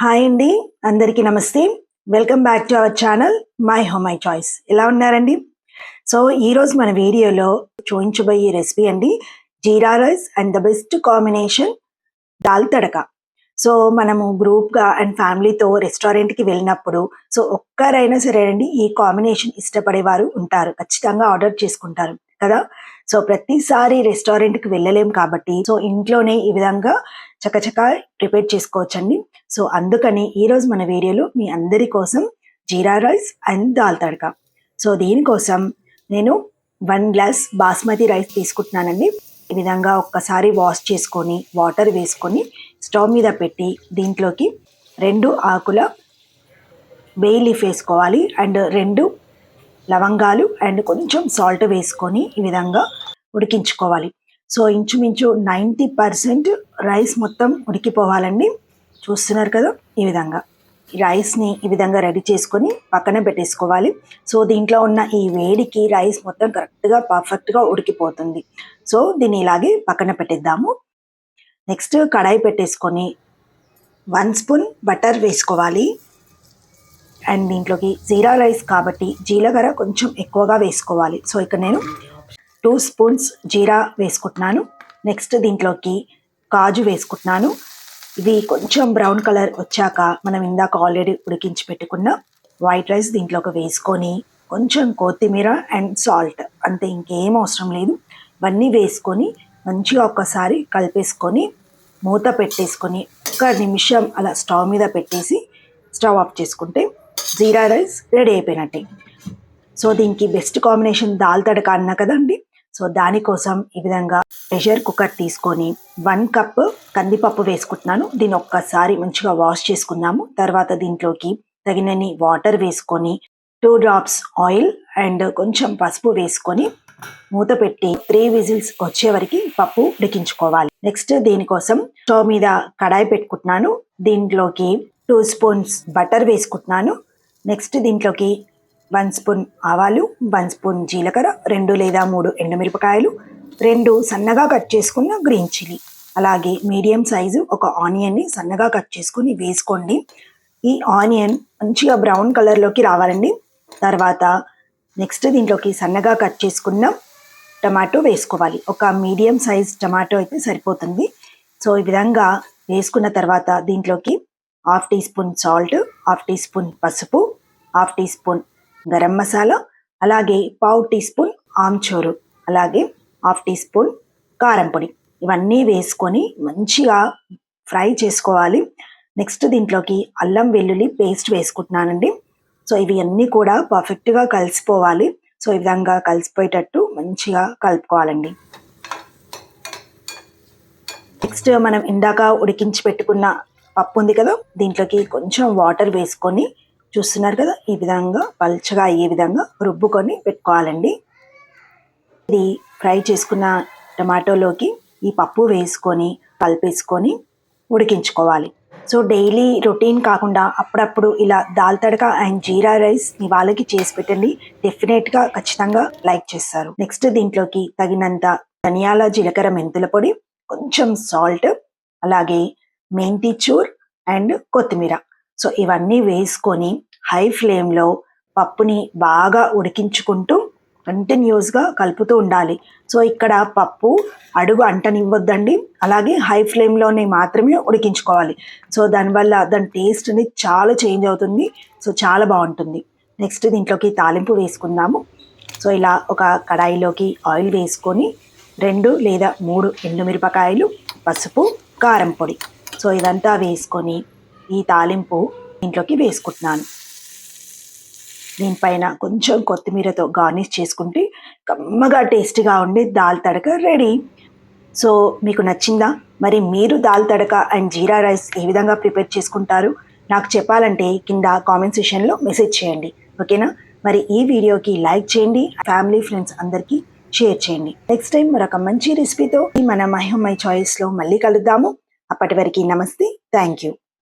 Hi అండి, అందరికీ నమస్తే. Welcome back to our channel my home my choice. ఎలా ఉన్నారండి? సో ఈరోజు మన వీడియోలో చూపించబోయే రెసిపీ అండి jeera rice and the best combination dal tadka. So మనము గ్రూప్గా అండ్ ఫ్యామిలీతో రెస్టారెంట్కి వెళ్ళినప్పుడు సో ఒక్కరైనా సరే అండి ఈ కాంబినేషన్ ఇష్టపడేవారు ఉంటారు, ఖచ్చితంగా ఆర్డర్ చేసుకుంటారు కదా. సో ప్రతిసారి రెస్టారెంట్కి వెళ్ళలేం కాబట్టి సో ఇంట్లోనే ఈ విధంగా చకచకా ప్రిపేర్ చేసుకోవచ్చండి. సో అందుకని ఈరోజు మన వీడియోలో మీ అందరి కోసం జీరా rice and dal tadka. So దీనికోసం నేను 1 గ్లాస్ బాస్మతి రైస్ తీసుకుంటున్నానండి. ఈ విధంగా ఒక్కసారి వాష్ చేసుకొని వాటర్ వేసుకొని స్టవ్ మీద పెట్టి దీంట్లోకి 2 ఆకుల బే లీఫ్ వేసుకోవాలి అండ్ 2 లవంగాలు అండ్ కొంచెం సాల్ట్ వేసుకొని ఈ విధంగా ఉడికించుకోవాలి. సో ఇంచుమించు 90% రైస్ మొత్తం ఉడికిపోవాలండి. చూస్తున్నారు కదా, ఈ విధంగా రైస్ని ఈ విధంగా రెడీ చేసుకొని పక్కన పెట్టేసుకోవాలి. సో దీంట్లో ఉన్న ఈ వేడికి రైస్ మొత్తం కరెక్ట్గా పర్ఫెక్ట్గా ఉడికిపోతుంది. సో దీన్ని ఇలాగే పక్కన పెట్టేద్దాము. నెక్స్ట్ కడాయి పెట్టేసుకొని 1 స్పూన్ బటర్ వేసుకోవాలి అండ్ దీంట్లోకి జీరా రైస్ కాబట్టి జీలకర్ర కొంచెం ఎక్కువగా వేసుకోవాలి. సో ఇక్కడ నేను 2 స్పూన్స్ జీరా వేసుకుంటున్నాను. నెక్స్ట్ దీంట్లోకి కాజు వేసుకుంటున్నాను. ఇవి కొంచెం బ్రౌన్ కలర్ వచ్చాక మనం ఇందాక ఆల్రెడీ ఉడికించి పెట్టుకున్న వైట్ రైస్ దీంట్లోకి వేసుకొని కొంచెం కొత్తిమీర అండ్ సాల్ట్, అంతే, ఇంకేం అవసరం లేదు. ఇవన్నీ వేసుకొని మంచిగా ఒక్కసారి కలిపేసుకొని మూత పెట్టేసుకొని 1 నిమిషం అలా స్టవ్ మీద పెట్టేసి స్టవ్ ఆఫ్ చేసుకుంటే జీరా రైస్ రెడీ అయిపోయినట్టే. సో దీనికి బెస్ట్ కాంబినేషన్ దాల్ తడక అన్నా కదండి. సో దానికోసం ఈ విధంగా ప్రెషర్ కుక్కర్ తీసుకొని 1 కప్ కందిపప్పు వేసుకుంటున్నాను. దీన్ని ఒక్కసారి మంచిగా వాష్ చేసుకుందాము. తర్వాత దీంట్లోకి తగినన్ని వాటర్ వేసుకొని 2 డ్రాప్స్ ఆయిల్ అండ్ కొంచెం పసుపు వేసుకొని మూత పెట్టి 3 విజిల్స్ వచ్చే వరకు పప్పు ఉడికించుకోవాలి. నెక్స్ట్ దీనికోసం స్టవ్ మీద కడాయి పెట్టుకుంటున్నాను. దీంట్లోకి 2 స్పూన్స్ బటర్ వేసుకుంటున్నాను. నెక్స్ట్ దీంట్లోకి 1 స్పూన్ ఆవాలు, 1 స్పూన్ జీలకర్ర, 2 లేదా 3 ఎండుమిరపకాయలు, 2 సన్నగా కట్ చేసుకున్న గ్రీన్ చిల్లీ, అలాగే మీడియం సైజు ఒక ఆనియన్ని సన్నగా కట్ చేసుకుని వేసుకోండి. ఈ ఆనియన్ మంచిగా బ్రౌన్ కలర్లోకి రావాలండి. తర్వాత నెక్స్ట్ దీంట్లోకి సన్నగా కట్ చేసుకున్న టమాటో వేసుకోవాలి. ఒక మీడియం సైజ్ టమాటో అయితే సరిపోతుంది. సో ఈ విధంగా వేసుకున్న తర్వాత దీంట్లోకి 1/2 teaspoon salt, 1/2 teaspoon పసుపు, 1/2 టీ స్పూన్ గరం మసాలా, అలాగే 1/2 టీ స్పూన్ ఆమ్చూరు, అలాగే 1/2 టీ స్పూన్ కారం పొడి, ఇవన్నీ వేసుకొని మంచిగా ఫ్రై చేసుకోవాలి. నెక్స్ట్ దీంట్లోకి అల్లం వెల్లుల్లి పేస్ట్ వేసుకుంటున్నానండి. సో ఇవి అన్నీ కూడా పర్ఫెక్ట్గా కలిసిపోవాలి. సో ఈ విధంగా కలిసిపోయేటట్టు మంచిగా కలుపుకోవాలండి. నెక్స్ట్ మనం ఇందాక ఉడికించి పెట్టుకున్న పప్పు ఉంది కదా, దీంట్లోకి కొంచెం వాటర్ వేసుకొని చూస్తున్నారు కదా, ఈ విధంగా పల్చగా అయ్యే విధంగా రుబ్బుకొని పెట్టుకోవాలండి. ఇది ఫ్రై చేసుకున్న టమాటోలోకి ఈ పప్పు వేసుకొని కలిపేసుకొని ఉడికించుకోవాలి. సో డైలీ రొటీన్ కాకుండా అప్పుడప్పుడు ఇలా దాల్ తడక అండ్ జీరా రైస్ మీ వాళ్ళకి చేసి పెట్టండి, డెఫినెట్గా ఖచ్చితంగా లైక్ చేస్తారు. నెక్స్ట్ దీంట్లోకి తగినంత ధనియాల జీలకర్ర మెంతుల పొడి, కొంచెం సాల్ట్, అలాగే మెంతి చూర్ అండ్ కొత్తిమీర. సో ఇవన్నీ వేసుకొని హై ఫ్లేమ్లో పప్పుని బాగా ఉడికించుకుంటూ కంటిన్యూస్గా కలుపుతూ ఉండాలి. సో ఇక్కడ పప్పు అడుగు అంటనివ్వద్దండి, అలాగే హై ఫ్లేమ్లోనే మాత్రమే ఉడికించుకోవాలి. సో దానివల్ల దాని టేస్ట్ అనేది చాలా చేంజ్ అవుతుంది. సో చాలా బాగుంటుంది. నెక్స్ట్ దీంట్లోకి తాలింపు వేసుకుందాము. సో ఇలా ఒక కడాయిలోకి ఆయిల్ వేసుకొని 2 లేదా 3 ఎండుమిరపకాయలు, పసుపు, కారం పొడి, సో ఇదంతా వేసుకొని ఈ తాలింపు దీంట్లోకి వేసుకుంటున్నాను. దీనిపైన కొంచెం కొత్తిమీరతో గార్నిష్ చేసుకుంటే కమ్మగా టేస్టీగా ఉండే దాల్ తడక రెడీ. సో మీకు నచ్చిందా? మరి మీరు దాల్ తడక అండ్ జీరా రైస్ ఏ విధంగా ప్రిపేర్ చేసుకుంటారు నాకు చెప్పాలంటే కింద కామెంట్ సెక్షన్లో మెసేజ్ చేయండి, ఓకేనా? మరి ఈ వీడియోకి లైక్ చేయండి, ఫ్యామిలీ ఫ్రెండ్స్ అందరికీ షేర్ చేయండి. నెక్స్ట్ టైం మరొక మంచి రెసిపీతో మన మై హోమ్ మై చాయిస్లో మళ్ళీ కలుద్దాము. అప్పటి వరకు నమస్తే, థ్యాంక్ యూ.